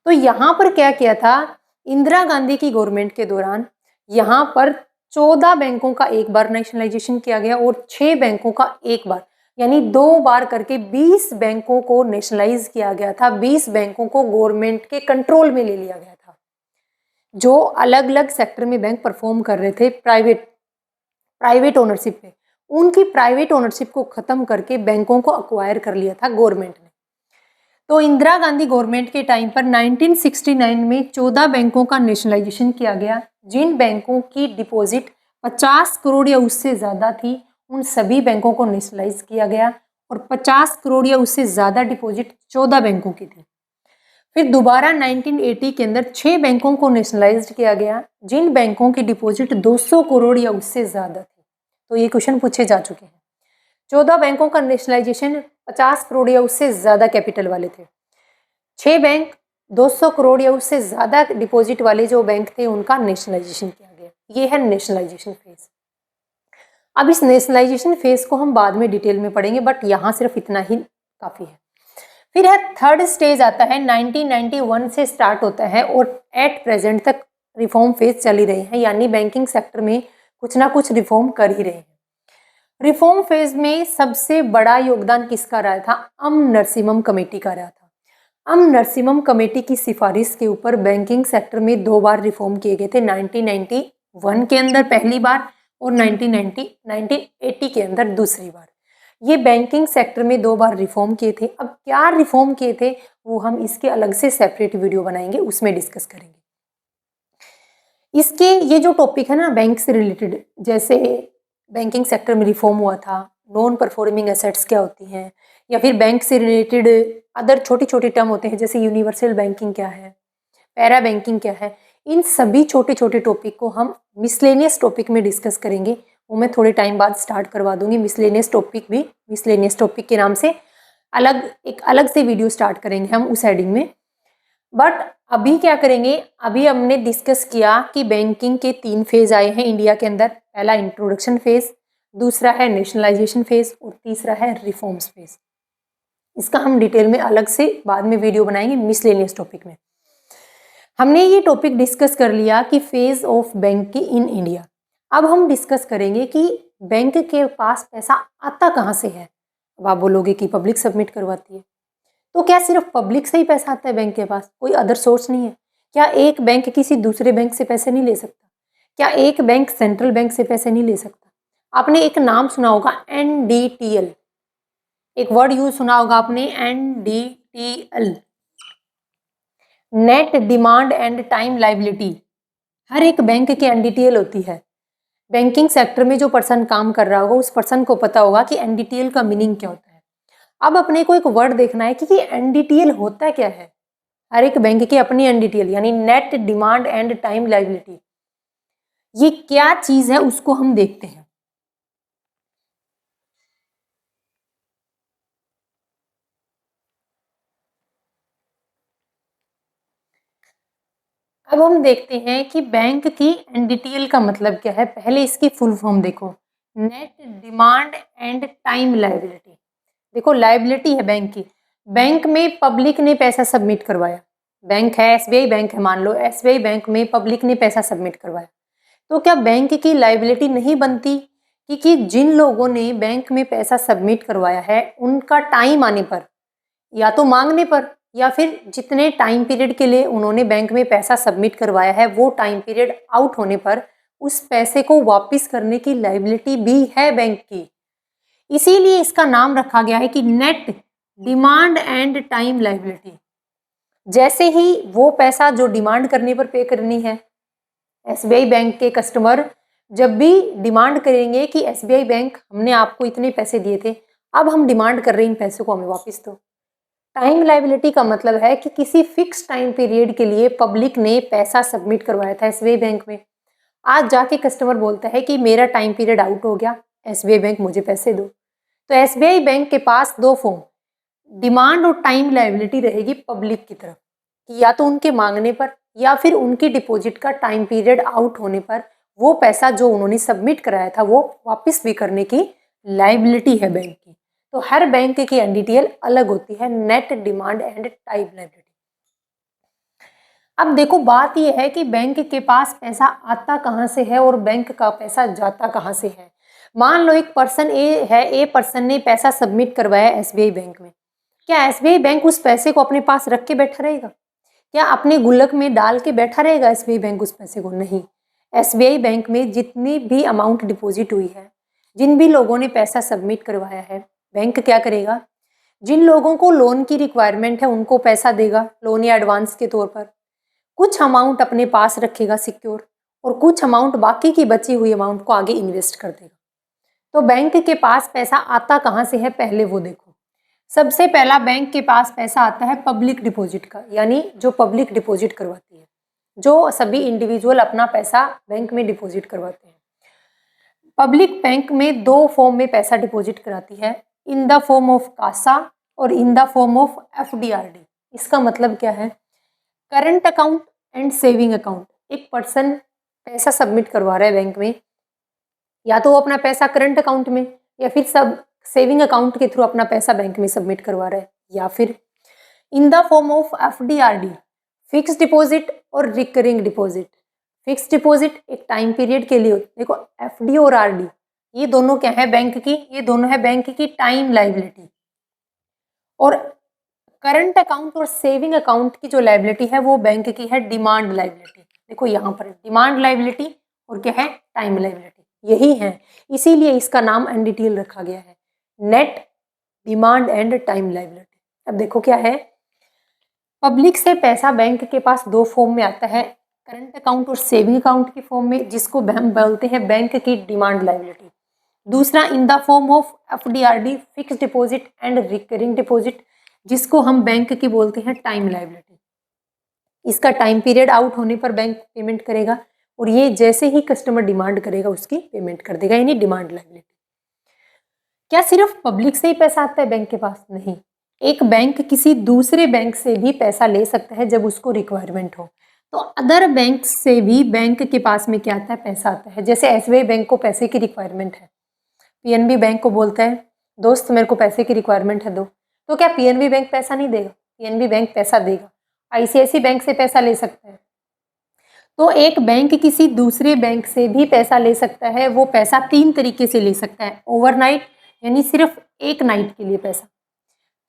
तो यहाँ पर क्या किया था, इंदिरा गांधी की गवर्नमेंट के दौरान यहाँ पर 14 बैंकों का एक बार नेशनलाइजेशन किया गया और 6 बैंकों का एक बार, यानी 2 बार करके 20 बैंकों को नेशनलाइज किया गया था। 20 बैंकों को गवर्नमेंट के कंट्रोल में ले लिया गया था। जो अलग अलग सेक्टर में बैंक परफॉर्म कर रहे थे प्राइवेट ओनरशिप पे, उनकी प्राइवेट ओनरशिप को खत्म करके बैंकों को अक्वायर कर लिया था गवर्नमेंट ने। तो इंदिरा गांधी गवर्नमेंट के टाइम पर 1969 में 14 बैंकों का नेशनलाइजेशन किया गया। जिन बैंकों की डिपॉजिट 50 करोड़ या उससे ज़्यादा थी उन सभी बैंकों को नेशनलाइज किया गया और 50 करोड़ या उससे ज़्यादा डिपॉजिट 14 बैंकों की थी। फिर दोबारा 1980 के अंदर 6 बैंकों को नेशनलाइज किया गया जिन बैंकों की डिपॉजिट 200 करोड़ या उससे ज़्यादा थी। तो ये क्वेश्चन पूछे जा चुके हैं। 14 बैंकों का नेशनलाइजेशन 50 करोड़ या उससे ज़्यादा कैपिटल वाले थे। 6 बैंक 200 करोड़ या उससे ज़्यादा डिपॉजिट वाले जो बैंक थे उनका नेशनलाइजेशन किया गया। ये है नेशनलाइजेशन फेज। अब इस नेशनलाइजेशन फेज को हम बाद में डिटेल में पढ़ेंगे, बट यहाँ सिर्फ इतना ही काफ़ी है। फिर है थर्ड स्टेज आता है, 1991 से स्टार्ट होता है और एट प्रेजेंट तक रिफॉर्म फेज चल ही रहे हैं, यानी बैंकिंग सेक्टर में कुछ ना कुछ रिफॉर्म कर ही रहे हैं। रिफॉर्म फेज में सबसे बड़ा योगदान किसका रहा था, नरसिम्हम कमेटी का रहा था। नरसिम्हम कमेटी की सिफारिश के ऊपर बैंकिंग सेक्टर में 2 बार रिफॉर्म किए गए थे, 1991 के अंदर पहली बार और 1980 के अंदर दूसरी बार। ये बैंकिंग सेक्टर में 2 बार रिफॉर्म किए थे। अब क्या रिफॉर्म किए थे वो हम इसके अलग से सेपरेट वीडियो बनाएंगे, उसमें डिस्कस करेंगे। इसके ये जो टॉपिक है ना बैंक से रिलेटेड, जैसे बैंकिंग सेक्टर में रिफॉर्म हुआ था, नॉन परफॉर्मिंग एसेट्स क्या होती हैं, या फिर बैंक से रिलेटेड अदर छोटी छोटी टर्म होते हैं जैसे यूनिवर्सल बैंकिंग क्या है, पैरा बैंकिंग क्या है, इन सभी छोटे छोटे टॉपिक को हम मिसलेनियस टॉपिक में डिस्कस करेंगे। वो मैं थोड़े टाइम बाद स्टार्ट करवा दूंगी। मिसलेनियस टॉपिक के नाम से एक अलग से वीडियो स्टार्ट करेंगे हम उस हेडिंग में। बट अभी क्या करेंगे, अभी हमने डिस्कस किया कि बैंकिंग के 3 फेज आए हैं इंडिया के अंदर। पहला इंट्रोडक्शन फेज, दूसरा है नेशनलाइजेशन फेज और तीसरा है रिफॉर्म्स फेज। इसका हम डिटेल में अलग से बाद में वीडियो बनाएंगे मिसलेनियस टॉपिक में। हमने ये टॉपिक डिस्कस कर लिया कि phase of banking in India. अब हम डिस्कस करेंगे कि बैंक के पास पैसा आता कहाँ से है? अब आप बोलोगे कि पब्लिक सबमिट करवाती है। तो क्या सिर्फ पब्लिक से ही पैसा आता है बैंक के पास? कोई अदर सोर्स नहीं है? क्या एक बैंक किसी दूसरे बैंक से पैसे नहीं ले सकता? क्या एक बैंक सेंट्रल बैंक से पैसे नहीं ले सकता? आपने एक नाम सुना होगा NDTL, एक वर्ड यूज सुना होगा आपने NDTL, net demand and time liability. हर एक बैंक की NDTL होती है। बैंकिंग सेक्टर में जो पर्सन काम कर रहा होगा उस पर्सन को पता होगा कि NDTL का मीनिंग क्या होता है। अब अपने को एक वर्ड देखना है कि NDTL होता क्या है। हर एक बैंक की अपनी NDTL यानी net demand and time liability, ये क्या चीज है उसको हम देखते हैं। अब हम देखते हैं कि बैंक की NDTL का मतलब क्या है। पहले इसकी फुल फॉर्म देखो, net demand and time liability. देखो लाइबिलिटी है बैंक की, बैंक में पब्लिक ने पैसा सबमिट करवाया, बैंक है SBI बैंक है, मान लो SBI बैंक में पब्लिक ने पैसा सबमिट करवाया, तो क्या बैंक की लाइबिलिटी नहीं बनती कि जिन लोगों ने बैंक में पैसा सबमिट करवाया है उनका टाइम आने पर, या तो मांगने पर, या फिर जितने टाइम पीरियड के लिए उन्होंने बैंक में पैसा सबमिट करवाया है वो टाइम पीरियड आउट होने पर उस पैसे को वापस करने की लाइबिलिटी भी है बैंक की। इसीलिए इसका नाम रखा गया है कि net demand and time liability. जैसे ही वो पैसा जो डिमांड करने पर पे करनी है, SBI बैंक के कस्टमर जब भी डिमांड करेंगे कि SBI बैंक हमने आपको इतने पैसे दिए थे, अब हम डिमांड कर रहे हैं इन पैसों को हमें वापस दो। टाइम लाइबिलिटी का मतलब है कि किसी फिक्स टाइम पीरियड के लिए पब्लिक ने पैसा सबमिट करवाया था SBI बैंक में, आज जाके कस्टमर बोलता है कि मेरा टाइम पीरियड आउट हो गया, SBI बैंक मुझे पैसे दो। तो SBI बैंक के पास दो फॉर्म, डिमांड और टाइम लाइबिलिटी रहेगी पब्लिक की तरफ, कि या तो उनके मांगने पर या फिर उनकी डिपॉजिट का टाइम पीरियड आउट होने पर वो पैसा जो उन्होंने सबमिट कराया था वो वापस भी करने की लाइबिलिटी है बैंक की। तो हर बैंक की NDTL अलग होती है, net demand and time liability. अब देखो बात यह है कि बैंक के पास पैसा आता कहाँ से है और बैंक का पैसा जाता कहाँ से है। मान लो एक पर्सन ए है, ए पर्सन ने पैसा सबमिट करवाया SBI बैंक में, क्या SBI बैंक उस पैसे को अपने पास रख के बैठा रहेगा? क्या अपने गुल्लक में डाल के बैठा रहेगा SBI बैंक उस पैसे को? नहीं। SBI बैंक में जितनी भी अमाउंट डिपॉजिट हुई है, जिन भी लोगों ने पैसा सबमिट करवाया है, बैंक क्या करेगा, जिन लोगों को लोन की रिक्वायरमेंट है उनको पैसा देगा लोन या एडवांस के तौर पर, कुछ अमाउंट अपने पास रखेगा सिक्योर, और कुछ अमाउंट बाकी की बची हुई अमाउंट को आगे इन्वेस्ट कर देगा। तो बैंक के पास पैसा आता कहाँ से है पहले वो देखो। सबसे पहला बैंक के पास पैसा आता है पब्लिक डिपॉजिट का, यानी जो पब्लिक डिपॉजिट करवाती है, जो सभी इंडिविजुअल अपना पैसा बैंक में डिपॉजिट करवाते हैं। पब्लिक बैंक में दो फॉर्म में पैसा डिपॉजिट कराती है, in the form of CASA और in the form of FDRD। इसका मतलब क्या है, current account and saving account. एक पर्सन पैसा सबमिट करवा रहा है बैंक में, या तो वो अपना पैसा करंट अकाउंट में या फिर सब सेविंग अकाउंट के थ्रू अपना पैसा बैंक में सबमिट करवा रहा है, या फिर इन the form of FDRD, fix deposit और रिकरिंग डिपॉजिट। फिक्स डिपॉजिट एक टाइम पीरियड के लिए, देखो FD और RD ये दोनों क्या है बैंक की, ये दोनों है बैंक की टाइम लाइबिलिटी। और करंट अकाउंट और सेविंग अकाउंट की जो लाइबिलिटी है वो बैंक की है डिमांड लाइबिलिटी। देखो यहाँ पर डिमांड लाइबिलिटी और क्या है, टाइम लाइबिलिटी, यही है। इसीलिए इसका नाम NDTL रखा गया है, net demand and time liability. अब देखो क्या है, पब्लिक से पैसा बैंक के पास दो फॉर्म में आता है, करंट अकाउंट और सेविंग अकाउंट की फॉर्म में, जिसको हम बोलते हैं बैंक की डिमांड लाइबिलिटी। दूसरा इन the form of FDRD, fix deposit and recurring deposit, जिसको हम बैंक की बोलते हैं टाइम लाइबिलिटी। इसका टाइम पीरियड आउट होने पर बैंक पेमेंट करेगा, और ये जैसे ही कस्टमर डिमांड करेगा उसकी पेमेंट कर देगा, यानी डिमांड लाइबिलिटी। क्या सिर्फ पब्लिक से ही पैसा आता है बैंक के पास? नहीं, एक बैंक किसी दूसरे बैंक से भी पैसा ले सकता है जब उसको रिक्वायरमेंट हो। तो अदर बैंक से भी बैंक के पास में क्या आता है, पैसा आता है। जैसे SBI बैंक को पैसे की रिक्वायरमेंट है, PNB बैंक को बोलता है दोस्त मेरे को पैसे की रिक्वायरमेंट है दो, तो क्या PNB बैंक पैसा नहीं देगा? PNB बैंक पैसा देगा। ICICI बैंक से पैसा ले सकता है। तो एक बैंक किसी दूसरे बैंक से भी पैसा ले सकता है। वो पैसा 3 तरीके से ले सकता है। ओवरनाइट यानी सिर्फ एक नाइट के लिए पैसा,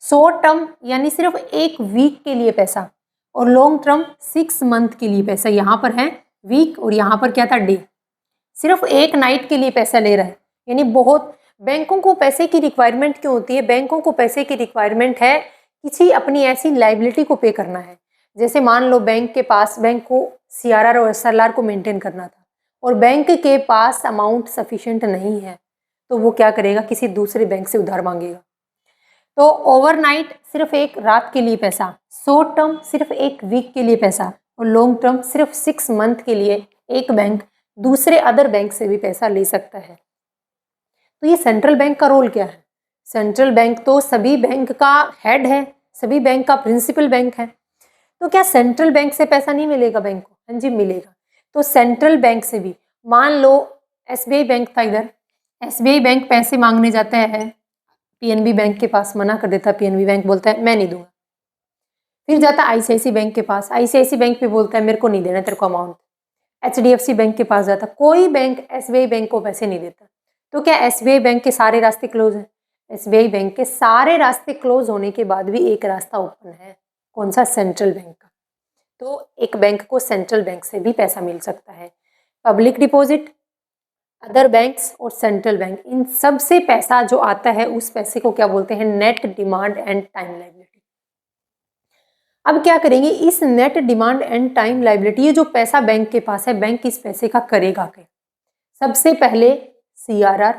शॉर्ट टर्म यानी सिर्फ एक वीक के लिए पैसा, और लॉन्ग टर्म 6 मंथ के लिए पैसा। यहाँ पर है वीक और यहाँ पर क्या था, डे। सिर्फ एक नाइट के लिए पैसा ले रहा है। यानी बहुत बैंकों को पैसे की रिक्वायरमेंट क्यों होती है? बैंकों को पैसे की रिक्वायरमेंट है किसी अपनी ऐसी लाइबिलिटी को पे करना है। जैसे मान लो बैंक को CRR और SLR को मेंटेन करना था और बैंक के पास अमाउंट सफिशिएंट नहीं है, तो वो क्या करेगा, किसी दूसरे बैंक से उधार मांगेगा। तो ओवरनाइट सिर्फ एक रात के लिए पैसा, शॉर्ट टर्म सिर्फ एक वीक के लिए पैसा, और लॉन्ग टर्म सिर्फ 6 मंथ के लिए एक बैंक दूसरे अदर बैंक से भी पैसा ले सकता है। तो ये सेंट्रल बैंक का रोल क्या है? सेंट्रल बैंक तो सभी बैंक का हेड है, सभी बैंक का प्रिंसिपल बैंक है। तो क्या सेंट्रल बैंक से पैसा नहीं मिलेगा बैंक को? हाँ जी, मिलेगा। तो सेंट्रल बैंक से भी, मान लो SBI बैंक था इधर, SBI बैंक पैसे मांगने जाता है PNB बैंक के पास, मना कर देता। PNB बैंक बोलता है मैं नहीं दूंगा। फिर जाता ICICI बैंक के पास, ICICI बैंक भी बोलता है मेरे को नहीं देना तेरे को अमाउंट। HDFC बैंक के पास जाता, कोई बैंक SBI बैंक को पैसे नहीं देता। तो क्या SBI बैंक के सारे रास्ते क्लोज हैं? SBI बैंक के सारे रास्ते क्लोज होने के बाद भी एक रास्ता ओपन है, कौन सा? सेंट्रल बैंक का। तो एक बैंक को सेंट्रल बैंक से भी पैसा मिल सकता है। पब्लिक डिपॉजिट, अदर बैंक्स और सेंट्रल बैंक, इन सब से पैसा जो आता है उस पैसे को क्या बोलते हैं? Net demand and time liability. अब क्या करेंगे, इस net demand and time liability, ये जो पैसा बैंक के पास है, बैंक इस पैसे का करेगा क्या? सबसे पहले CRR,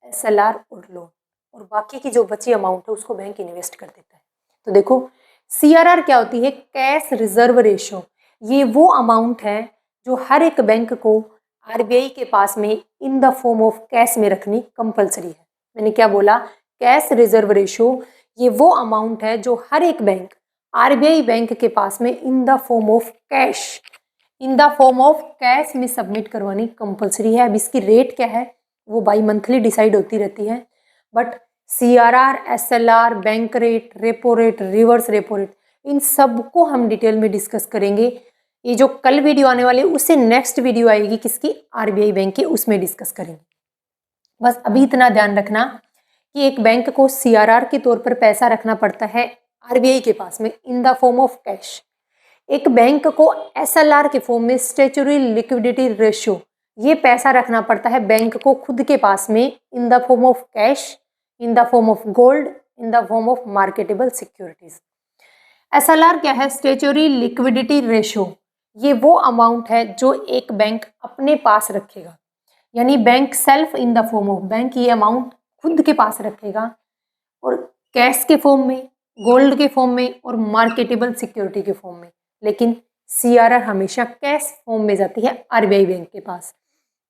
SLR और लोन, और बाकी की जो बची अमाउंट है उसको बैंक इन्वेस्ट कर देता है। तो देखो CRR क्या होती है? Cash reserve ratio. ये वो अमाउंट है जो हर एक बैंक को RBI के पास में इन द फॉर्म ऑफ कैश में रखनी कंपलसरी है। मैंने क्या बोला? Cash reserve ratio. ये वो अमाउंट है जो हर एक बैंक RBI बैंक के पास में इन द फॉर्म ऑफ कैश में सबमिट करवानी कंपलसरी है। अब इसकी रेट क्या है वो बाई मंथली डिसाइड होती रहती है, but CRR, SLR, bank rate, repo rate, reverse repo rate, इन सबको हम डिटेल में डिस्कस करेंगे। ये जो कल वीडियो आने वाली है उससे नेक्स्ट वीडियो आएगी किसकी? RBI बैंक की, उसमें डिस्कस करेंगे। बस अभी इतना ध्यान रखना कि एक बैंक को CRR के तौर पर पैसा रखना पड़ता है RBI के पास में इन द फॉर्म ऑफ कैश। एक बैंक को SLR के फॉर्म में, स्टैच्यूटरी लिक्विडिटी रेशियो, ये पैसा रखना पड़ता है बैंक को खुद के पास में इन the form of cash, in the form of gold, in the form of marketable securities. SLR क्या है? Statutory liquidity ratio. ये वो अमाउंट है जो एक बैंक अपने पास रखेगा, यानी bank self in the form of, bank ये अमाउंट खुद के पास रखेगा, और कैश के फॉर्म में, गोल्ड के फॉर्म में और मार्केटेबल सिक्योरिटी के फॉर्म में। लेकिन CRR हमेशा कैश फॉर्म में जाती है RBI बैंक के पास।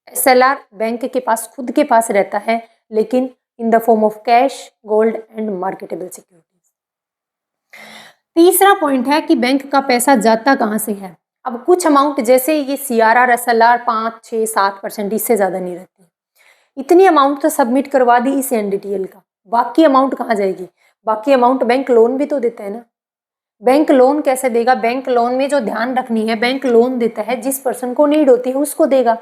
SLR बैंक के पास खुद के पास रहता है, लेकिन इन the form of cash, gold and marketable securities. तीसरा पॉइंट है कि बैंक का पैसा जाता कहाँ से है। अब कुछ अमाउंट जैसे ये CRR, SLR 5, 6, 7%, इससे ज़्यादा नहीं रहती। इतनी अमाउंट तो सबमिट करवा दी इस NDTL का, बाकी अमाउंट कहाँ जाएगी? बाकी अमाउंट बैंक लोन भी तो देता है ना। बैंक लोन कैसे देगा? बैंक लोन में जो ध्यान रखनी है, बैंक लोन देता है जिस पर्सन को नीड होती है उसको देगा।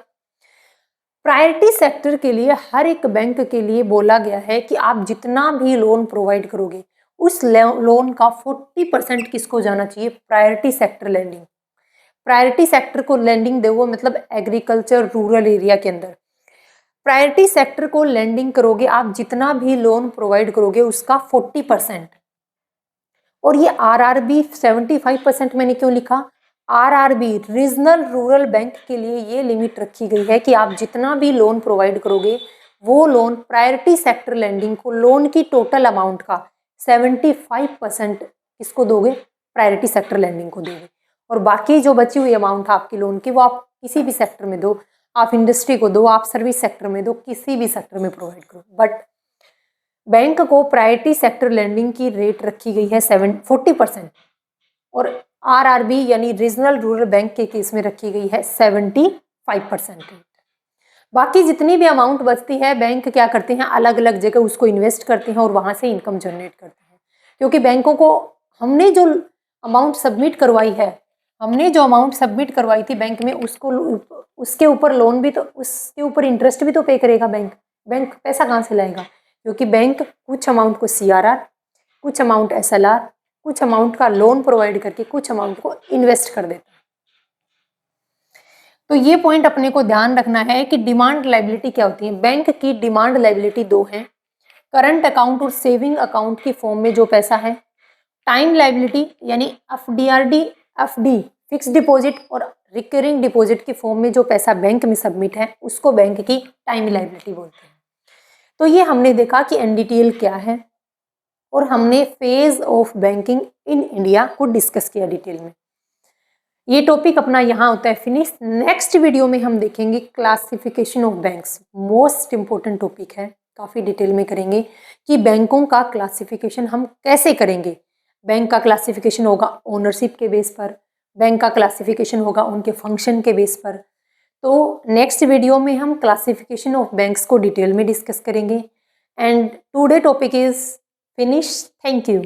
प्रायोरिटी सेक्टर के लिए हर एक बैंक के लिए बोला गया है कि आप जितना भी लोन प्रोवाइड करोगे उस लोन का 40% किसको जाना चाहिए? Priority sector lending. Priority sector को लैंडिंग दोगे मतलब एग्रीकल्चर, रूरल एरिया के अंदर प्रायोरिटी सेक्टर को लैंडिंग करोगे आप, जितना भी लोन प्रोवाइड करोगे उसका 40%। और ये RRB 75% मैंने क्यों लिखा? RRB रीजनल रूरल बैंक के लिए ये लिमिट रखी गई है कि आप जितना भी लोन प्रोवाइड करोगे वो लोन प्रायोरिटी सेक्टर लैंडिंग को, लोन की टोटल अमाउंट का 75% किसको दोगे? प्रायोरिटी सेक्टर लैंडिंग को दोगे। और बाकी जो बची हुई अमाउंट है आपकी लोन की, वो आप किसी भी सेक्टर में दो, आप इंडस्ट्री को दो, आप सर्विस सेक्टर में दो, किसी भी सेक्टर में प्रोवाइड करो। बट बैंक को प्रायोरिटी सेक्टर लैंडिंग की रेट रखी गई है 40%, और RRB यानी रीजनल रूरल बैंक के केस में रखी गई है 75% रेट। बाकी जितनी भी अमाउंट बचती है बैंक क्या करते हैं? अलग अलग जगह उसको इन्वेस्ट करते हैं और वहाँ से इनकम जनरेट करते हैं। क्योंकि बैंकों को हमने जो अमाउंट सबमिट करवाई है हमने जो अमाउंट सबमिट करवाई थी बैंक में उसको उसके ऊपर लोन भी तो उसके ऊपर इंटरेस्ट भी तो पे करेगा बैंक। बैंक पैसा कहाँ से लाएगा? क्योंकि बैंक कुछ अमाउंट को CRR, कुछ अमाउंट SLR, कुछ अमाउंट का लोन प्रोवाइड करके कुछ अमाउंट को इन्वेस्ट कर देता है। तो ये पॉइंट अपने को ध्यान रखना है कि डिमांड लायबिलिटी क्या होती है। बैंक की डिमांड लायबिलिटी दो हैं, करंट अकाउंट और सेविंग अकाउंट की फॉर्म में जो पैसा है, टाइम लायबिलिटी यानी FD फिक्स डिपॉजिट और रिकरिंग डिपॉजिट की फॉर्म में जो पैसा बैंक में सबमिट है उसको बैंक की टाइम लायबिलिटी बोलते हैं। तो ये हमने देखा कि NDTL क्या है और हमने phase of banking in India को डिस्कस किया डिटेल में। ये टॉपिक अपना यहाँ होता है फिनिश। नेक्स्ट वीडियो में हम देखेंगे classification of banks, most important topic है, काफ़ी डिटेल में करेंगे कि बैंकों का क्लासिफिकेशन हम कैसे करेंगे। बैंक का क्लासिफिकेशन होगा ओनरशिप के बेस पर, बैंक का क्लासिफिकेशन होगा उनके फंक्शन के बेस पर। तो नेक्स्ट वीडियो में हम क्लासिफिकेशन ऑफ बैंक्स को डिटेल में डिस्कस करेंगे। And today topic is finish. Thank you.